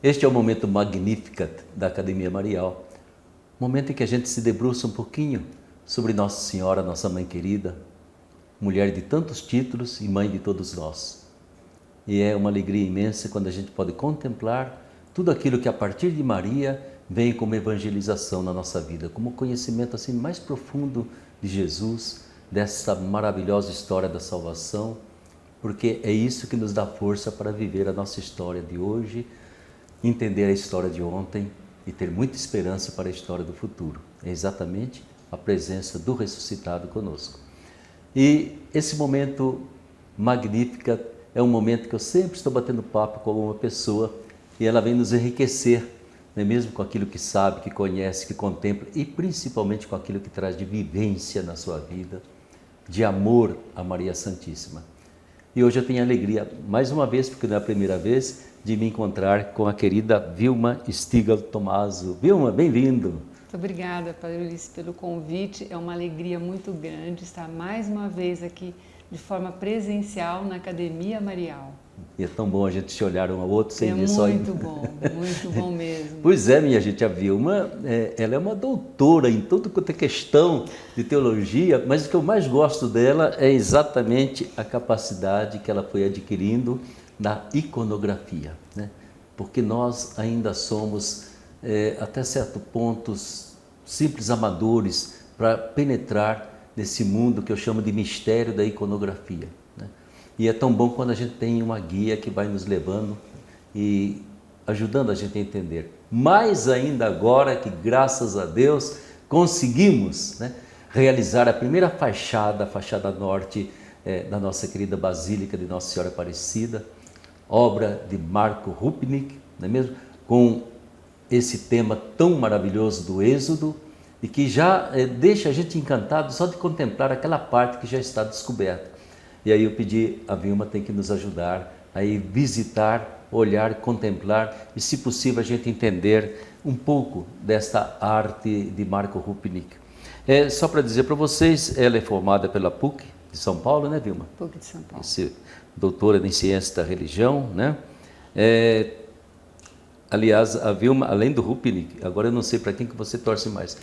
Este é o momento Magnificat da Academia Marial, momento em que a gente se debruça um pouquinho sobre Nossa Senhora, nossa mãe querida, mulher de tantos títulos e mãe de todos nós. E é uma alegria imensa quando a gente pode contemplar tudo aquilo que a partir de Maria vem como evangelização na nossa vida, como conhecimento assim mais profundo de Jesus, dessa maravilhosa história da salvação, porque é isso que nos dá força para viver a nossa história de hoje, entender a história de ontem e ter muita esperança para a história do futuro. É exatamente a presença do ressuscitado conosco. E esse momento Magnificat é um momento que eu sempre estou batendo papo com uma pessoa e ela vem nos enriquecer, não é mesmo, com aquilo que sabe, que conhece, que contempla e principalmente com aquilo que traz de vivência na sua vida, de amor a Maria Santíssima. E hoje eu tenho a alegria, mais uma vez, porque não é a primeira vez, de me encontrar com a querida Vilma Stigl Tomaso. Vilma, bem-vindo! Muito obrigada, Padre Ulisses, pelo convite. É uma alegria muito grande estar mais uma vez aqui de forma presencial na Academia Marial. E é tão bom a gente se olhar um ao outro sem ver só... Muito bom mesmo. Pois é, minha gente, a Vilma, ela é uma doutora em tudo quanto é questão de teologia, mas o que eu mais gosto dela é exatamente a capacidade que ela foi adquirindo na iconografia, né? Porque nós ainda somos, até certo ponto, simples amadores para penetrar nesse mundo que eu chamo de mistério da iconografia, né? E é tão bom quando a gente tem uma guia que vai nos levando e ajudando a gente a entender. Mais ainda agora que, graças a Deus, conseguimos, né, realizar a primeira fachada, a fachada norte da nossa querida Basílica de Nossa Senhora Aparecida, obra de Marco Rupnik, não é mesmo? Com esse tema tão maravilhoso do Êxodo e que já deixa a gente encantado só de contemplar aquela parte que já está descoberta. E aí eu pedi a Vilma, tem que nos ajudar a ir visitar, olhar, contemplar e, se possível, a gente entender um pouco desta arte de Marco Rupnik. Só para dizer para vocês, ela é formada pela PUC de São Paulo, né, Vilma? PUC de São Paulo. Doutora em Ciências da Religião, né? Aliás, a Vilma, além do Rupnik, agora eu não sei para quem que você torce mais,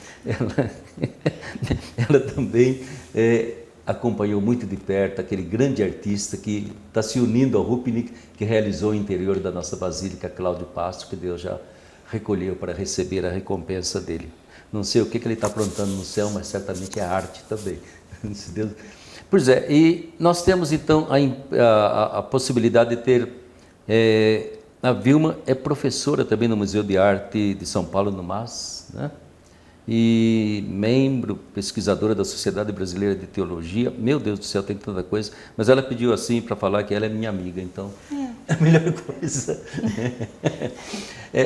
ela também acompanhou muito de perto aquele grande artista que está se unindo ao Rupnik, que realizou o interior da nossa Basílica, Cláudio Pasto, que Deus já recolheu para receber a recompensa dele. Não sei o que ele está aprontando no céu, mas certamente é arte também. Se Deus... Pois é, e nós temos então a possibilidade de ter... a Vilma é professora também no Museu de Arte de São Paulo, no MAS, né? E membro, pesquisadora da Sociedade Brasileira de Teologia. Meu Deus do céu, tem tanta coisa. Mas ela pediu assim para falar que ela é minha amiga, então é a melhor coisa.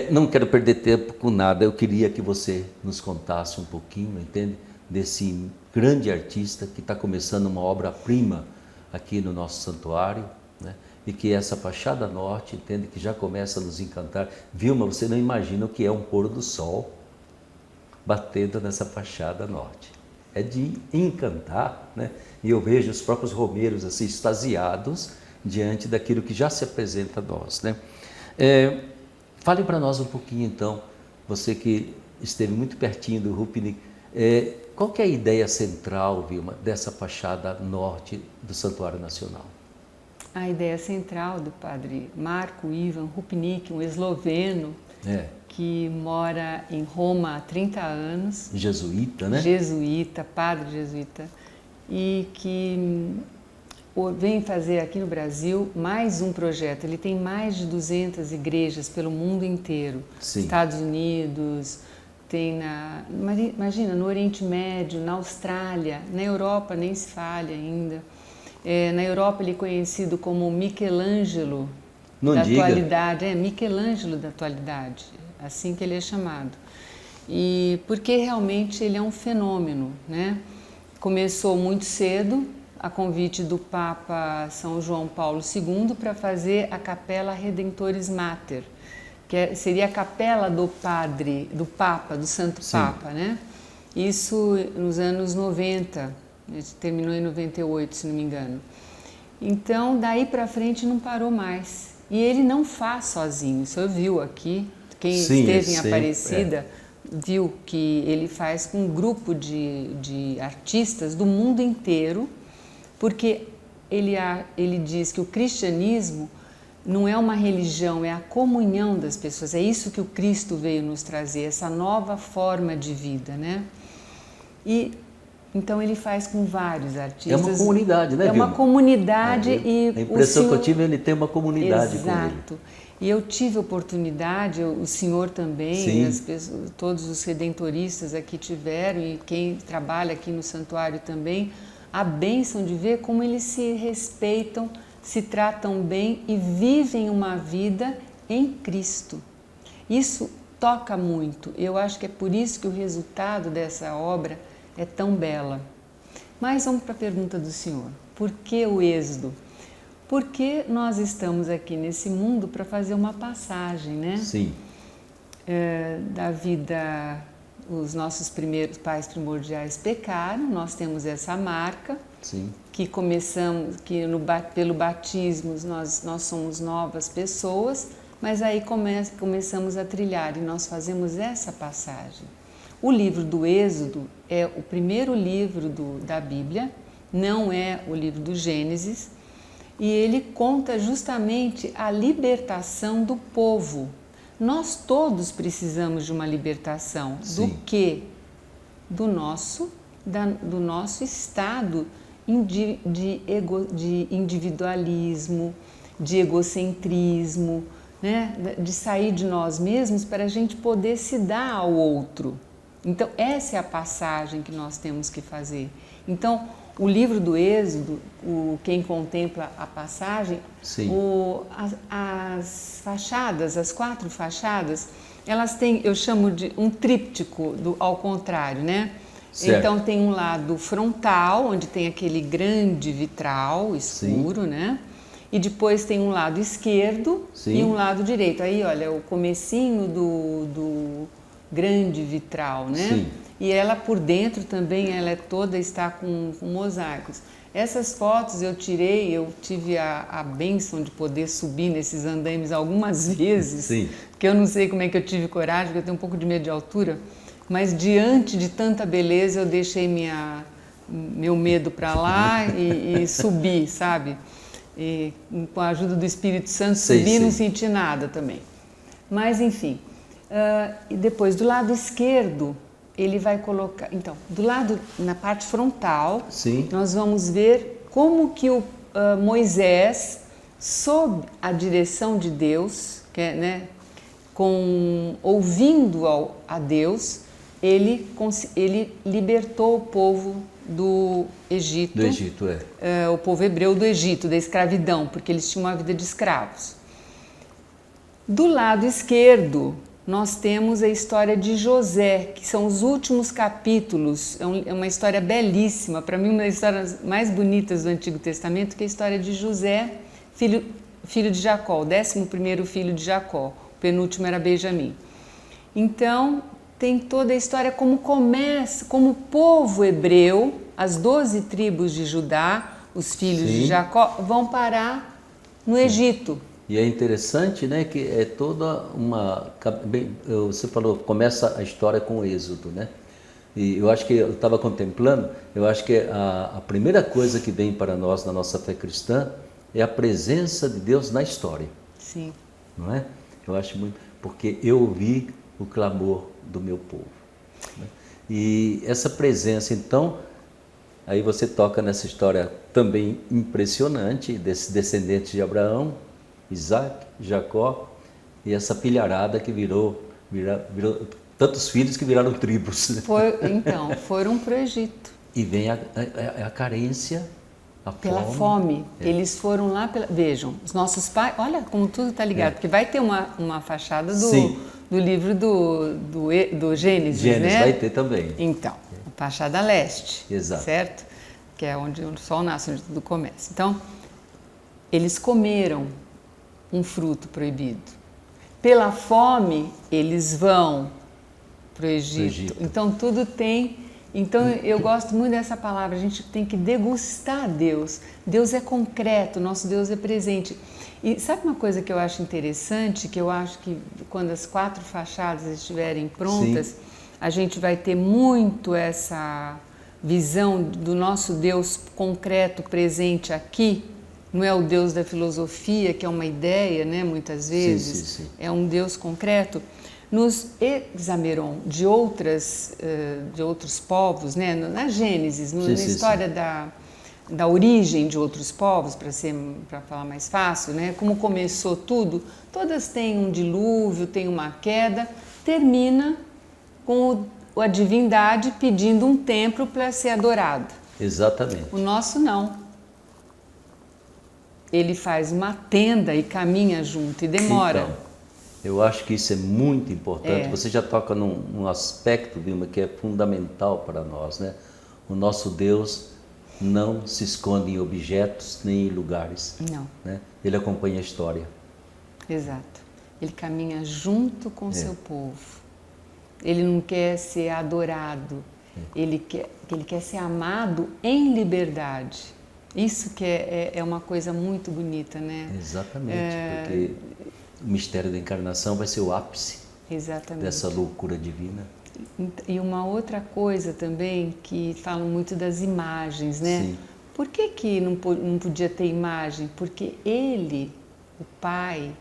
Não quero perder tempo com nada, eu queria que você nos contasse um pouquinho, entende? Desse grande artista que está começando uma obra-prima aqui no nosso santuário, né? E que essa fachada norte, entende, que já começa a nos encantar. Vilma, você não imagina o que é um pôr do sol batendo nessa fachada norte. É de encantar, né? E eu vejo os próprios romeiros assim extasiados diante daquilo que já se apresenta a nós, né? Fale para nós um pouquinho então, você que esteve muito pertinho do Rupnik, qual que é a ideia central, Vilma, dessa fachada norte do Santuário Nacional? A ideia central do padre Marco Ivan Rupnik, um esloveno, que mora em Roma há 30 anos. Jesuíta, né? Jesuíta, padre jesuíta, e que vem fazer aqui no Brasil mais um projeto. Ele tem mais de 200 igrejas pelo mundo inteiro. Sim. Estados Unidos, tem imagina, no Oriente Médio, na Austrália, na Europa nem se fale ainda. Na Europa ele é conhecido como Michelangelo da atualidade. Michelangelo da atualidade, assim que ele é chamado. E porque realmente ele é um fenômeno, né? Começou muito cedo, a convite do Papa São João Paulo II para fazer a Capela Redemptoris Mater, que seria a capela do padre, do Papa, do Santo Sim. Papa, né? Isso nos anos 90, terminou em 98, se não me engano. Então, daí para frente não parou mais. E ele não faz sozinho, o senhor viu aqui, quem Sim, esteve em sempre, Aparecida viu que ele faz com um grupo de artistas do mundo inteiro, porque ele diz que o cristianismo não é uma religião, é a comunhão das pessoas, é isso que o Cristo veio nos trazer, essa nova forma de vida, né? E então ele faz com vários artistas. É uma comunidade, né, É uma Vilma? comunidade e a impressão o que eu tive, ele tem uma comunidade com ele. Exato. E eu tive oportunidade, o senhor também, Sim. as pessoas, todos os redentoristas aqui tiveram e quem trabalha aqui no santuário também, a bênção de ver como eles se respeitam, se tratam bem e vivem uma vida em Cristo. Isso toca muito. Eu acho que é por isso que o resultado dessa obra é tão bela. Mas vamos para a pergunta do senhor. Por que o êxodo? Porque nós estamos aqui nesse mundo para fazer uma passagem, né? Sim. Da vida, os nossos primeiros pais primordiais pecaram, nós temos essa marca. Sim. Que começamos, que pelo batismo nós somos novas pessoas, mas aí começamos a trilhar e nós fazemos essa passagem. O livro do Êxodo é o primeiro livro da Bíblia, não é o livro do Gênesis, e ele conta justamente a libertação do povo. Nós todos precisamos de uma libertação. Sim. Do quê? Do nosso estado de individualismo, de egocentrismo, né? De sair de nós mesmos para a gente poder se dar ao outro. Então, essa é a passagem que nós temos que fazer. Então, o livro do Êxodo, quem contempla a passagem, as fachadas, as 4 fachadas, elas têm, eu chamo de um tríptico ao contrário, né? Certo. Então tem um lado frontal, onde tem aquele grande vitral escuro, né? E depois tem um lado esquerdo e um lado direito. Aí, olha, o comecinho do grande vitral, né? Sim. E ela por dentro também, ela está com mosaicos. Essas fotos eu tirei, eu tive a bênção de poder subir nesses andaimes algumas vezes, Sim. que eu não sei como é que eu tive coragem, porque eu tenho um pouco de medo de altura. Mas diante de tanta beleza eu deixei meu medo para lá e subi, sabe? E, com a ajuda do Espírito Santo subi e não senti nada também. Mas enfim, e depois do lado esquerdo ele vai colocar, então, do lado, na parte frontal, nós vamos ver como que o Moisés, sob a direção de Deus, né, ouvindo a Deus, ele libertou o povo do Egito. Do Egito, o povo hebreu do Egito, da escravidão, porque eles tinham uma vida de escravos. Do lado esquerdo, nós temos a história de José, que são os últimos capítulos. É uma história belíssima, para mim uma das histórias mais bonitas do Antigo Testamento, que é a história de José, filho de Jacó, o 11º filho de Jacó, o penúltimo era Benjamim. Então, tem toda a história como começa, como o povo hebreu, as 12 tribos de Judá, os filhos de Jacó, vão parar no Egito. E é interessante, né, que é toda uma... Você falou, começa a história com o Êxodo, né? E eu acho que eu estava contemplando, eu acho que a primeira coisa que vem para nós na nossa fé cristã é a presença de Deus na história. Sim. Não é? Eu acho muito... Porque eu ouvi o clamor do meu povo. Né? E essa presença, então, aí você toca nessa história também impressionante desses descendentes de Abraão, Isaac, Jacó e essa pilharada que virou tantos filhos que viraram tribos. Então, foram para o Egito. E vem a carência, pela fome. Eles foram lá, vejam, os nossos pais, olha como tudo está ligado, porque vai ter uma fachada do livro do Gênesis, né? Vai ter também. Então, a fachada leste, exato, certo? Que é onde o sol nasce, onde tudo começa. Então, eles comeram um fruto proibido. Pela fome, eles vão para o Egito. Então, tudo tem Então eu gosto muito dessa palavra, a gente tem que degustar Deus. Deus é concreto, nosso Deus é presente. E sabe uma coisa que eu acho interessante, que eu acho que quando as 4 fachadas estiverem prontas, Sim. a gente vai ter muito essa visão do nosso Deus concreto, presente aqui. Não é o Deus da filosofia, que é uma ideia, né, muitas vezes, Sim. é um Deus concreto. Nos Hexameron de outros povos, né, na Gênesis, na história da origem de outros povos, para falar mais fácil, né, como começou tudo, todas têm um dilúvio, tem uma queda, termina com a divindade pedindo um templo para ser adorado. Exatamente. O nosso não. Ele faz uma tenda e caminha junto e demora. Então, eu acho que isso é muito importante. Você já toca num aspecto, Vilma, que é fundamental para nós, né? O nosso Deus não se esconde em objetos nem em lugares. Não. Né? Ele acompanha a história. Exato. Ele caminha junto com o seu povo. Ele não quer ser adorado. Ele quer ser amado em liberdade. Isso que é uma coisa muito bonita, né? Exatamente, porque o mistério da encarnação vai ser o ápice dessa loucura divina. E uma outra coisa também, que falam muito das imagens, né? Sim. Por que não podia ter imagem? Porque ele, o pai,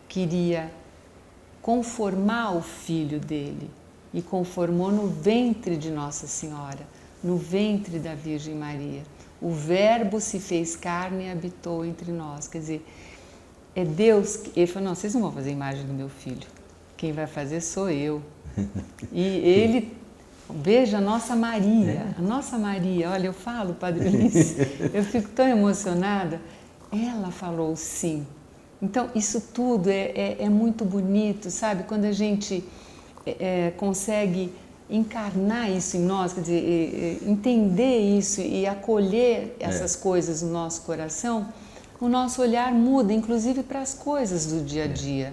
queria conformar o filho dele e conformou no ventre de Nossa Senhora, no ventre da Virgem Maria. O Verbo se fez carne e habitou entre nós. Quer dizer, é Deus. Ele falou, não, vocês não vão fazer imagem do meu filho. Quem vai fazer sou eu. E ele, veja a nossa Maria. A nossa Maria, olha, eu falo, Padre Ulisses, eu fico tão emocionada. Ela falou sim. Então, isso tudo é muito bonito, sabe? Quando a gente consegue encarnar isso em nós, quer dizer, entender isso e acolher essas coisas no nosso coração, o nosso olhar muda, inclusive para as coisas do dia a dia.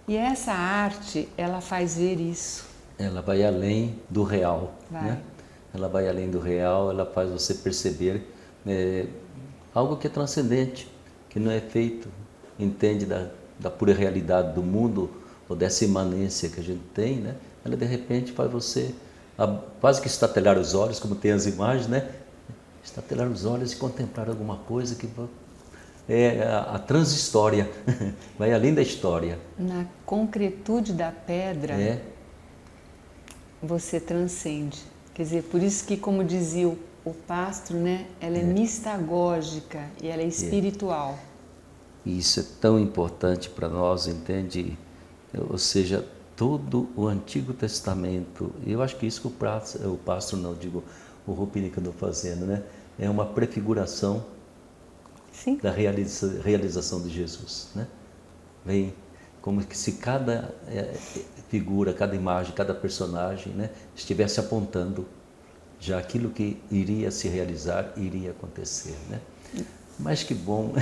E essa arte, ela faz ver isso. Ela vai além do real. Né? Ela vai além do real, ela faz você perceber algo que é transcendente, que não é feito, entende da pura realidade do mundo, ou dessa imanência que a gente tem, né? Ela de repente faz você quase que estatelar os olhos, como tem as imagens, né? Estatelar os olhos e contemplar alguma coisa que é a transhistória, vai além da história. Na concretude da pedra, você transcende. Quer dizer, por isso que, como dizia o Pastro, né? Ela é mistagógica e ela é espiritual. E isso é tão importante para nós, entende? Ou seja, todo o Antigo Testamento, eu acho que isso que o Pastro não, digo, o Rupini que eu estou fazendo, né? É uma prefiguração da realização de Jesus, né? Vem como que se cada figura, cada imagem, cada personagem, né, estivesse apontando já aquilo que iria se realizar, iria acontecer, né? Mas que bom!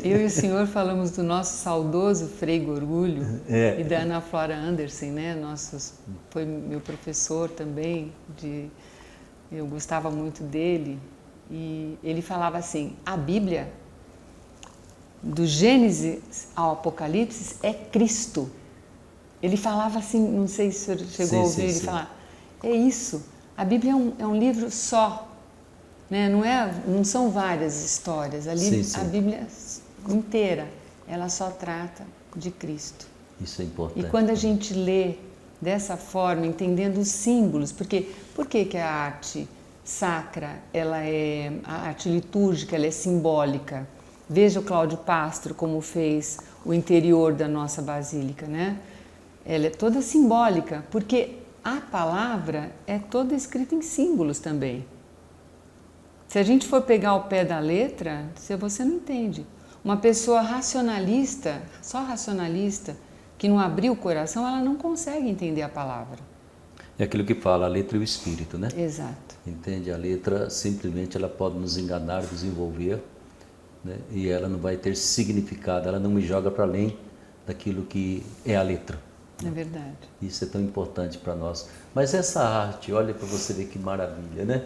Eu e o senhor falamos do nosso saudoso Frei Gorgulho e da Ana Flora Andersen, né? Foi meu professor também, eu gostava muito dele, e ele falava assim, a Bíblia, do Gênesis ao Apocalipse, é Cristo. Ele falava assim, não sei se o senhor chegou a ouvir ele falar, é isso, a Bíblia é um livro só. Né? Não são várias histórias, a Bíblia inteira, ela só trata de Cristo. Isso é importante. E quando a gente lê dessa forma, entendendo os símbolos, porque por que a arte sacra, a arte litúrgica, ela é simbólica? Veja o Cláudio Pastro como fez o interior da nossa basílica, né? Ela é toda simbólica, porque a palavra é toda escrita em símbolos também. Se a gente for pegar o pé da letra, você não entende. Uma pessoa racionalista, só racionalista, que não abriu o coração, ela não consegue entender a palavra. É aquilo que fala, a letra e o espírito, né? Exato. Entende? A letra simplesmente ela pode nos enganar, nos envolver, né? E ela não vai ter significado, ela não me joga para além daquilo que é a letra. É verdade. Isso é tão importante para nós. Mas essa arte, olha para você ver que maravilha, né?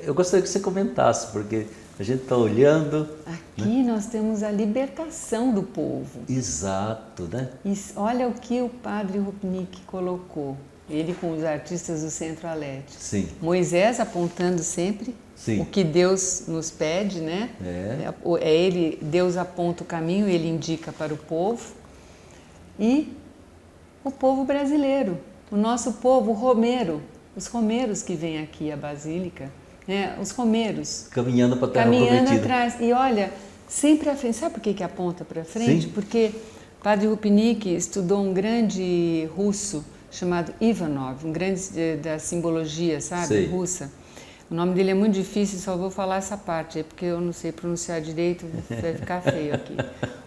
Eu gostaria que você comentasse, porque a gente está olhando... Aqui nós temos a libertação do povo. Exato, né? Olha o que o padre Rupnik colocou, ele com os artistas do Centro-Alete. Sim. Moisés apontando sempre Sim. o que Deus nos pede, né? Deus aponta o caminho, ele indica para o povo. E o povo brasileiro, o nosso povo romeiro, os romeiros que vêm aqui à Basílica, né? Os romeiros. Caminhando para a Terra Caminhando Prometida. atrás. E olha, sempre à frente. Sabe por que aponta para frente? Sim. Porque Padre Rupnik estudou um grande russo chamado Ivanov, um grande da simbologia, sabe, Sei. russa. O nome dele é muito difícil, só vou falar essa parte aí, porque eu não sei pronunciar direito, vai ficar feio aqui.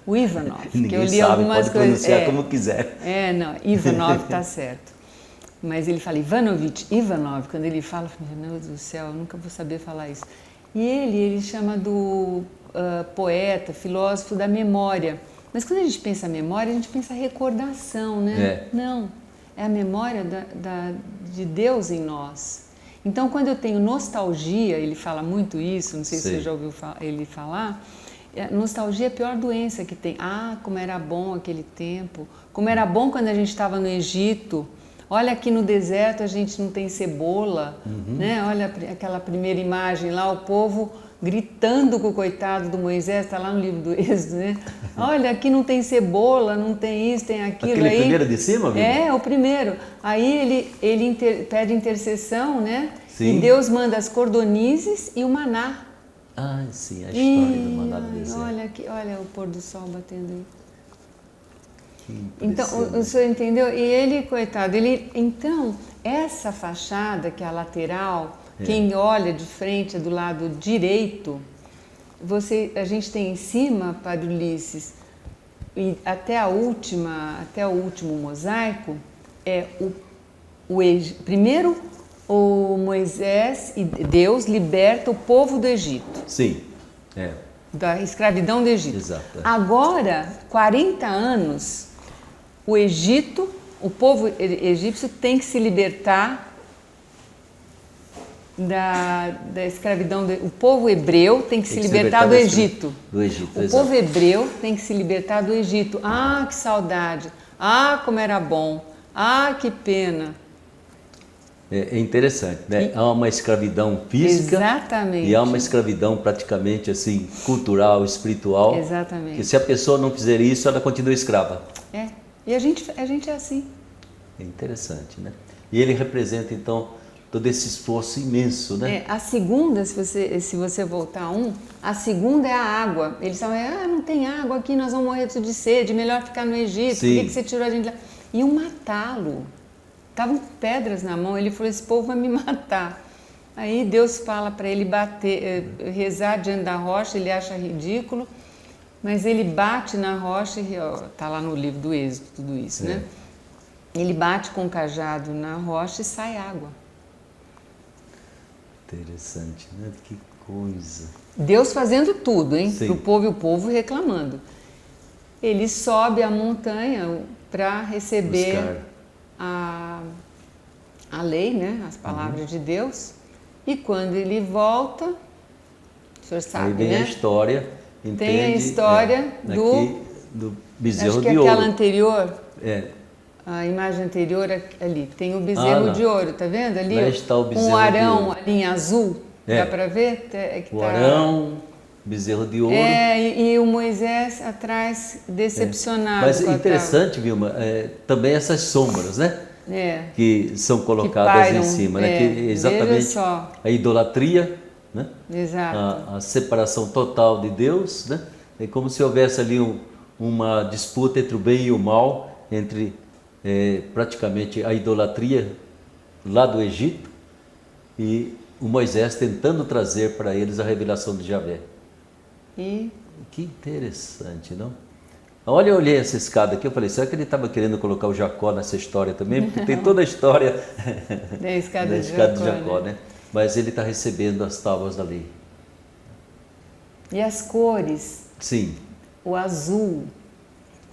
O Ivanov, Ninguém que eu li sabe, algumas pode coisas. pronunciar como quiser. Não, Ivanov está certo. Mas ele fala Ivanovich, Ivanov, quando ele fala, meu Deus do céu, eu nunca vou saber falar isso. E ele chama do poeta, filósofo da memória. Mas quando a gente pensa memória, a gente pensa recordação, né? Não, é a memória de Deus em nós. Então, quando eu tenho nostalgia, ele fala muito isso, não sei se você já ouviu ele falar, nostalgia é a pior doença que tem. Ah, como era bom aquele tempo, como era bom quando a gente estava no Egito. Olha, aqui no deserto a gente não tem cebola, né? Olha aquela primeira imagem lá, o povo gritando com o coitado do Moisés, está lá no livro do Êxodo, né? Olha, aqui não tem cebola, não tem isso, tem aquilo. Aquele aí, primeiro de cima, viu? o primeiro. Aí ele pede intercessão, né? Sim. E Deus manda as cordonizes e o maná. Ah, sim, a história do maná do deserto. Olha o pôr do sol batendo aí. Que Então, o senhor entendeu? E ele, coitado, então, essa fachada que é a lateral, quem olha de frente é do lado direito, a gente tem em cima, Padre Ulisses, e até o último mosaico, primeiro o Moisés e Deus liberta o povo do Egito. Sim, Da escravidão do Egito. Exato. Agora, 40 anos, o povo egípcio tem que se libertar da escravidão. O povo hebreu tem que se libertar do Egito. Do Egito, o povo hebreu tem que se libertar do Egito. Ah, que saudade! Ah, como era bom! Ah, que pena! É interessante, né? Há uma escravidão física. Exatamente. E há uma escravidão praticamente assim, cultural, espiritual. Exatamente. Que se a pessoa não fizer isso, ela continua escrava. E a gente é assim. É interessante, né? E ele representa, então, todo esse esforço imenso, né? A segunda, se você voltar a segunda é a água. Eles falam, não tem água aqui, nós vamos morrer de sede, melhor ficar no Egito, Sim. por que você tirou a gente lá? Iam matá-lo. Estavam com pedras na mão, ele falou, esse povo vai me matar. Aí Deus fala para ele rezar diante da rocha, ele acha ridículo, mas ele bate na rocha, está lá no livro do Êxodo, tudo isso, né? Ele bate com o cajado na rocha e sai água. Interessante, né? Que coisa. Deus fazendo tudo, hein? Sim. Para o povo e o povo reclamando. Ele sobe a montanha para receber a lei, né? As palavras de Deus. E quando ele volta, o senhor sabe, aí vem né? a história, entende? Tem a história do bezerro acho que de ouro. aquela anterior, É. a imagem anterior ali, tem o bezerro de ouro, tá vendo ali? Lá está o bezerro com o de arão ouro. ali em azul, dá para ver? O arão, bezerro de ouro. E o Moisés atrás decepcionado. Mas interessante, Vilma, também essas sombras, né? Que são colocadas pairam, em cima, né? Que exatamente a idolatria, né? Exato. A separação total de Deus, né? É como se houvesse ali uma disputa entre o bem e o mal, entre praticamente a idolatria lá do Egito e o Moisés tentando trazer para eles a revelação de Javé. E que interessante, não? Olha, eu olhei essa escada aqui, eu falei, será que ele estava querendo colocar o Jacó nessa história também? Porque tem toda a história da escada, de Jacó, né? Mas ele está recebendo as tábuas da lei. E as cores? Sim. O azul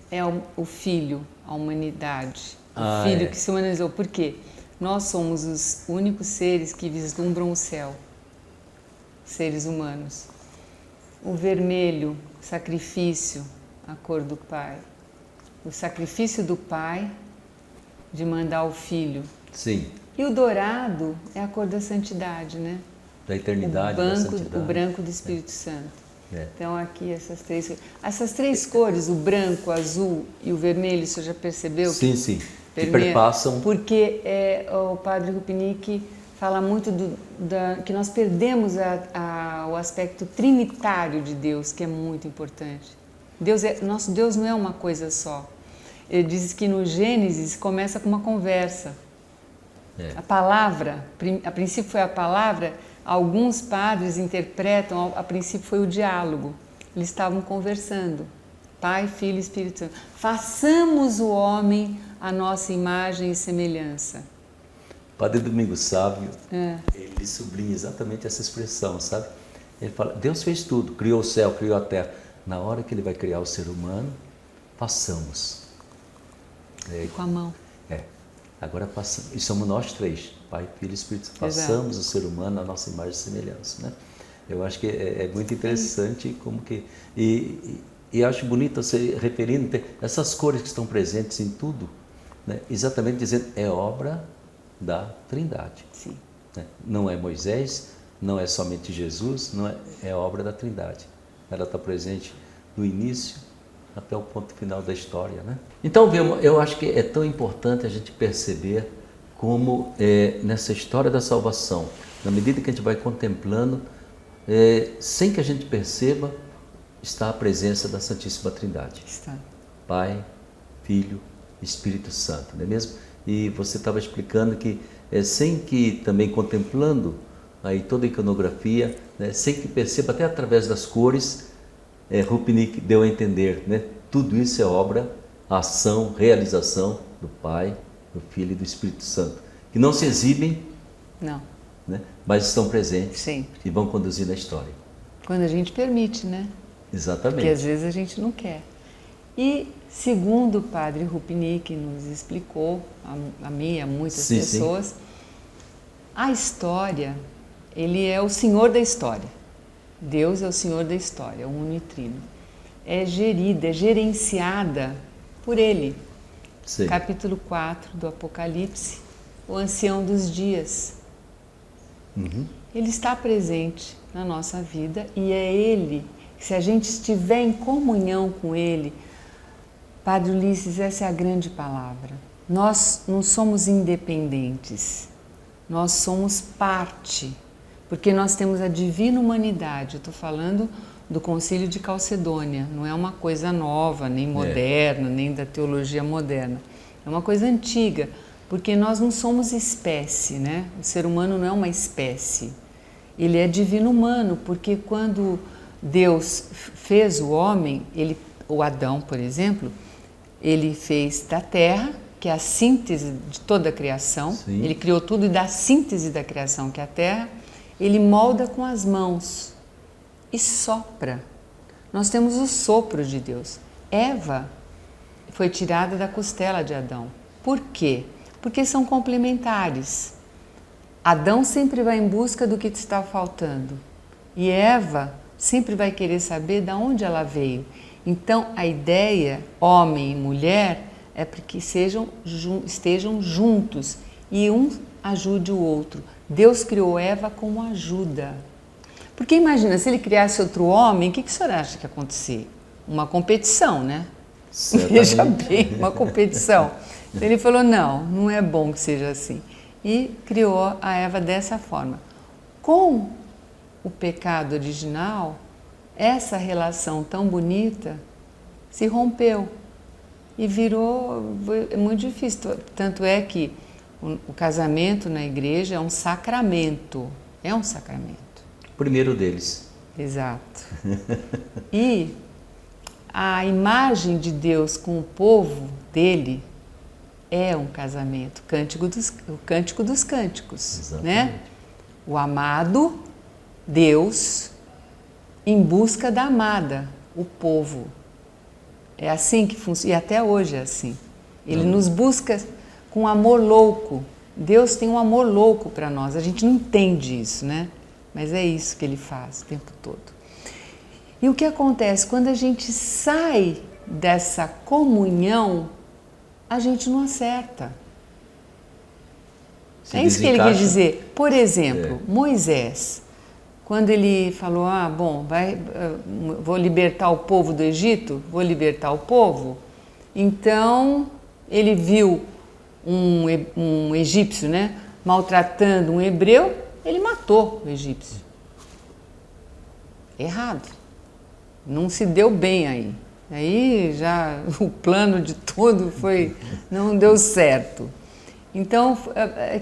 é o filho, a humanidade. O Filho que se humanizou. Por quê? Nós somos os únicos seres que vislumbram o céu, seres humanos. O vermelho, sacrifício, a cor do Pai. O sacrifício do Pai de mandar o Filho. Sim. E o dourado é a cor da santidade, né? Da eternidade, da santidade. O branco do Espírito Santo. É. Então aqui essas três cores, o branco, o azul e o vermelho, você já percebeu? Sim, sim. Que perpassam. Porque o Padre Rupnik fala muito que nós perdemos o aspecto trinitário de Deus, que é muito importante. Nosso Deus não é uma coisa só. Ele diz que no Gênesis começa com uma conversa. A palavra, a princípio foi a palavra, alguns padres interpretam, a princípio foi o diálogo. Eles estavam conversando. Pai, Filho e Espírito Santo. Façamos o homem a nossa imagem e semelhança. Padre Domingos Sávio, ele sublinha exatamente essa expressão, sabe? Ele fala, Deus fez tudo, criou o céu, criou a terra. Na hora que ele vai criar o ser humano, façamos. Com a mão. Agora passamos, e somos nós três, Pai, Filho e Espírito Santo. Façamos o ser humano a nossa imagem e semelhança, né? Eu acho que é muito interessante como que... E acho bonito você referindo essas cores que estão presentes em tudo, né? Exatamente dizendo, é obra da Trindade. Sim. Né? Não é Moisés, não é somente Jesus, não é obra da Trindade. Ela está presente do início até o ponto final da história, né? Então, eu acho que é tão importante a gente perceber como nessa história da salvação, na medida que a gente vai contemplando, sem que a gente perceba, está a presença da Santíssima Trindade. Está. Pai, Filho, Espírito Santo, não é mesmo? E você estava explicando que, sem que também contemplando aí toda a iconografia, né, sem que perceba, até através das cores, Rupnik deu a entender, né? Tudo isso é obra, ação, realização do Pai, do Filho e do Espírito Santo, que não se exibem, não, né? Mas estão presentes sempre e vão conduzir na história. Quando a gente permite, né? Exatamente. Porque às vezes a gente não quer. E segundo o Padre Rupnik nos explicou, a mim e a muitas pessoas, a história, ele é o Senhor da história. Deus é o Senhor da história, o uno e trino. É gerida, é gerenciada por Ele. Sim. Capítulo 4 do Apocalipse, o ancião dos dias. Ele está presente na nossa vida e é Ele, se a gente estiver em comunhão com Ele, Padre Ulisses, essa é a grande palavra. Nós não somos independentes, nós somos parte, porque nós temos a divina humanidade. Eu estou falando do Concílio de Calcedônia, não é uma coisa nova, nem moderna, nem da teologia moderna. É uma coisa antiga, porque nós não somos espécie, né? O ser humano não é uma espécie. Ele é divino humano, porque quando Deus fez o homem, o Adão, por exemplo, ele fez da terra, que é a síntese de toda a criação. Sim. Ele criou tudo e da síntese da criação, que é a terra, ele molda com as mãos e sopra. Nós temos o sopro de Deus. Eva foi tirada da costela de Adão. Por quê? Porque são complementares. Adão sempre vai em busca do que te está faltando. E Eva sempre vai querer saber de onde ela veio. Então, a ideia, homem e mulher, é para que estejam juntos e um ajude o outro. Deus criou Eva como ajuda. Porque imagina, se ele criasse outro homem, o que o senhor acha que ia acontecer? Uma competição, né? Veja bem, uma competição. Então ele falou, não é bom que seja assim. E criou a Eva dessa forma. Com o pecado original, essa relação tão bonita se rompeu e virou muito difícil. Tanto é que o casamento na igreja é um sacramento. É um sacramento. O primeiro deles. Exato. E a imagem de Deus com o povo dele é um casamento, o cântico dos cânticos. Exatamente. Né? O amado Deus em busca da amada, o povo. É assim que funciona, e até hoje é assim. Ele nos busca com amor louco. Deus tem um amor louco para nós. A gente não entende isso, né? Mas é isso que Ele faz o tempo todo. E o que acontece? Quando a gente sai dessa comunhão, a gente não acerta. Se É isso que ele desencaixa. quer dizer. Por exemplo, Moisés, quando ele falou, vou libertar o povo do Egito, vou libertar o povo, então ele viu um egípcio, né, maltratando um hebreu, ele matou o egípcio. Errado. Não se deu bem aí. Aí já o plano de tudo não deu certo. Então,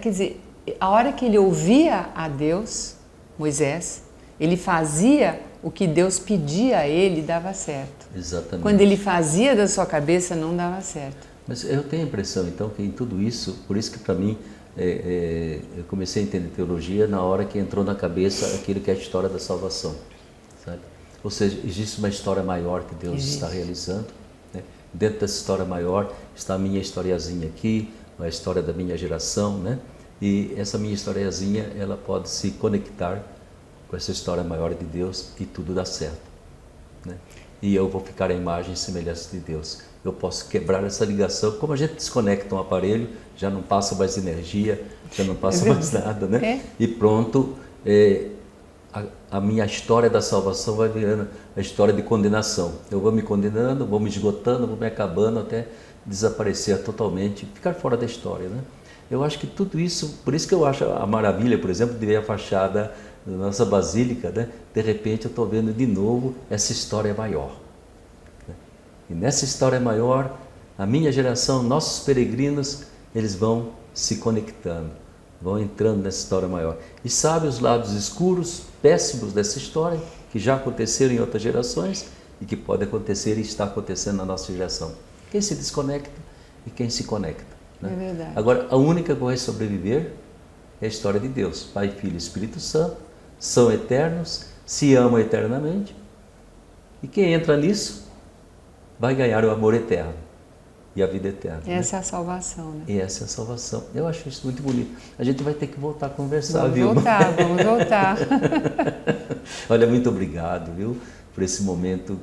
quer dizer, a hora que ele ouvia a Deus, Moisés, ele fazia o que Deus pedia a ele e dava certo. Exatamente. Quando ele fazia da sua cabeça, não dava certo. Mas eu tenho a impressão, então, que em tudo isso, por isso que para mim, eu comecei a entender teologia na hora que entrou na cabeça aquilo que é a história da salvação, sabe? Ou seja, existe uma história maior que Deus está realizando, né? Dentro dessa história maior está a minha historiazinha aqui, a história da minha geração, né? E essa minha historiazinha, ela pode se conectar com essa história maior de Deus e tudo dá certo, né? E eu vou ficar à imagem e semelhança de Deus. Eu posso quebrar essa ligação, como a gente desconecta um aparelho, já não passa mais energia, já não passa mais nada, né? E pronto, a minha história da salvação vai virando a história de condenação. Eu vou me condenando, vou me esgotando, vou me acabando até desaparecer totalmente, ficar fora da história, né? Eu acho que tudo isso, por isso que eu acho a maravilha, por exemplo, de ver a fachada da nossa basílica, né? De repente eu estou vendo de novo essa história maior. E nessa história maior, a minha geração, nossos peregrinos, eles vão se conectando, vão entrando nessa história maior. E sabe os lados escuros, péssimos dessa história, que já aconteceram em outras gerações e que pode acontecer e está acontecendo na nossa geração. Quem se desconecta e quem se conecta, né? É verdade. Agora, a única que vai sobreviver é a história de Deus. Pai, Filho e Espírito Santo são eternos, se amam eternamente. E quem entra nisso vai ganhar o amor eterno e a vida eterna. Essa é a salvação, né? E essa é a salvação. Eu acho isso muito bonito. A gente vai ter que voltar a conversar, Vamos viu? Vamos voltar. Olha, muito obrigado, viu? Por esse momento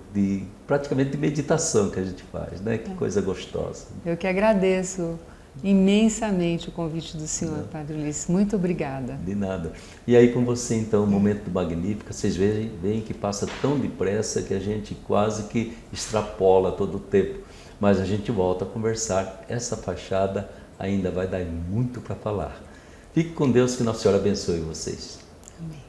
praticamente de meditação que a gente faz, né? Que coisa gostosa. Eu que agradeço imensamente o convite do senhor, Padre Ulisses. Muito obrigada. De nada. E aí com você, então, o momento do Magnífica, vocês veem que passa tão depressa que a gente quase que extrapola todo o tempo. Mas a gente volta a conversar. Essa fachada ainda vai dar muito para falar. Fique com Deus, que Nossa Senhora abençoe vocês. Amém.